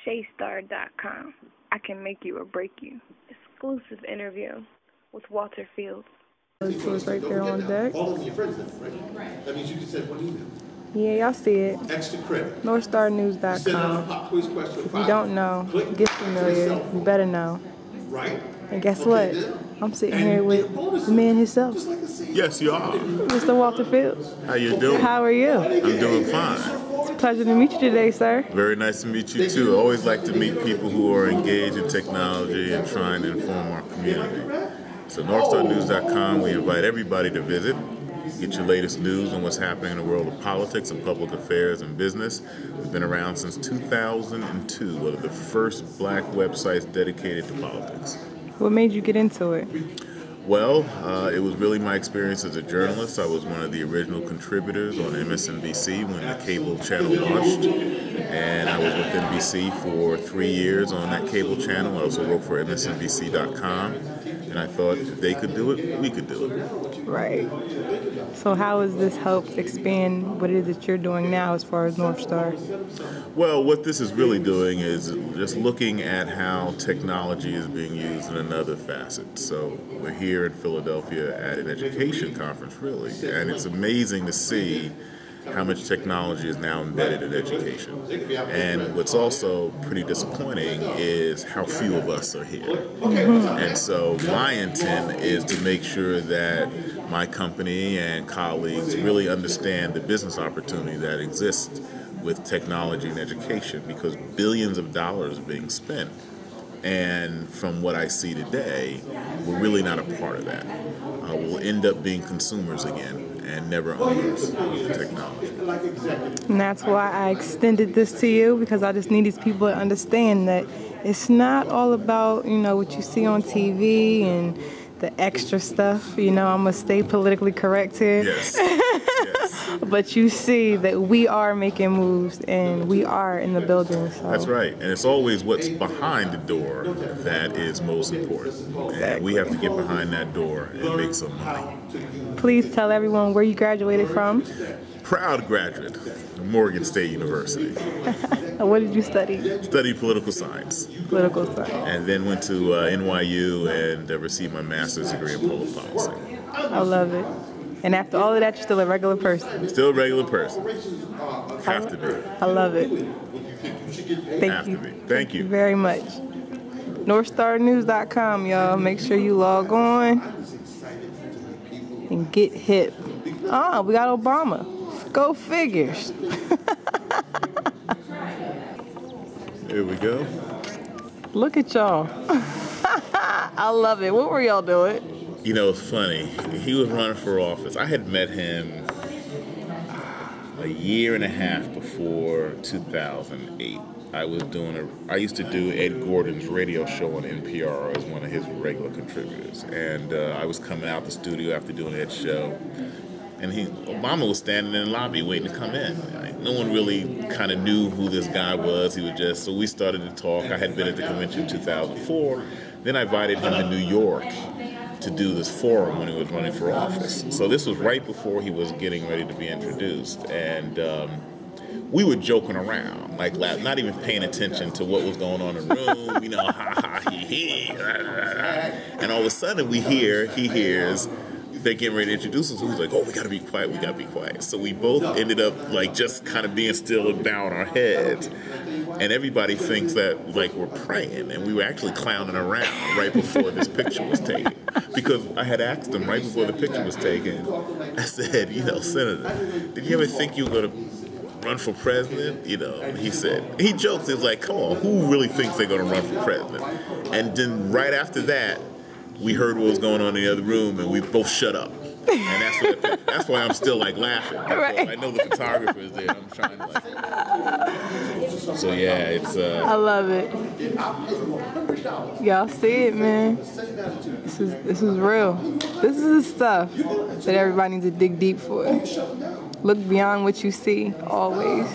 Shaystar.com. I can make you or break you. Exclusive interview with Walter Fields. So it's right there on deck. All of your friends then, right? That means you can send one email. Yeah, y'all see it. Extra credit. NorthstarNews.com. If you don't know, get familiar. You better know. Right? And guess what? I'm sitting here with the man himself. Yes, you are. Mr. Walter Fields. How you doing? How are you? I'm doing fine. It's a pleasure to meet you today, sir. Very nice to meet you too. I always like to meet people who are engaged in technology and trying to inform our community. So NorthstarNews.com, we invite everybody to visit. Get your latest news on what's happening in the world of politics and public affairs and business. We've been around since 2002, one of the first black websites dedicated to politics. What made you get into it? Well, it was really my experience as a journalist. I was one of the original contributors on MSNBC when the cable channel launched. And I was with NBC for 3 years on that cable channel. I also wrote for MSNBC.com. And I thought if they could do it, we could do it. Right. So how has this helped expand what it is that you're doing now as far as North Star? Well, what this is really doing is just looking at how technology is being used in another facet. So we're here in Philadelphia at an education conference, really, and it's amazing to see how much technology is now embedded in education. And what's also pretty disappointing is how few of us are here. And so my intent is to make sure that my company and colleagues really understand the business opportunity that exists with technology and education, because billions of dollars are being spent. And from what I see today, we're really not a part of that. We'll end up being consumers again and never owners of the technology. And that's why I extended this to you, because I just need these people to understand that it's not all about, you know, what you see on TV and the extra stuff. You know, I'm going to stay politically correct here. Yes. Yes. But you see that we are making moves and we are in the building. So. That's right. And it's always what's behind the door that is most important. Exactly. And we have to get behind that door and make some money. Please tell everyone where you graduated from. Proud graduate of Morgan State University. What did you study? Studied political science. Political science. And then went to NYU and received my master's degree in public policy. I love it. And after all of that, you're still a regular person. Still a regular person. Have to be. I love it. Thank you. Thank you very much. NorthstarNews.com, y'all. Make sure you log on and get hip. Ah, we got Obama. Go figures. There we go. Look at y'all. I love it. What were y'all doing? You know, it's funny. He was running for office. I had met him a year and a half before 2008. I used to do Ed Gordon's radio show on NPR as one of his regular contributors. And I was coming out the studio after doing Ed's show. And Obama was standing in the lobby waiting to come in. No one really kind of knew who this guy was. So we started to talk. I had been at the convention in 2004. Then I invited him to New York to do this forum when he was running for office. So this was right before he was getting ready to be introduced. And we were joking around, like not even paying attention to what was going on in the room, you know, ha ha, he. And all of a sudden he hears, they're getting ready to introduce us. So he's like, oh, we gotta be quiet. So we both ended up like just kind of being still and bowing our heads. And everybody thinks that like we're praying, and we were actually clowning around right before this picture was taken. Because I had asked him right before the picture was taken, I said, you know, Senator, did you ever think you were gonna run for president? You know, and he said, he joked, he was like, come on, who really thinks they're gonna run for president? And then right after that, we heard what was going on in the other room, and we both shut up. And that's why I'm still like laughing. Right. I know the photographer is there. And I'm trying to like. So yeah, it's. I love it. Y'all see it, man. This is real. This is the stuff that everybody needs to dig deep for. Look beyond what you see, always.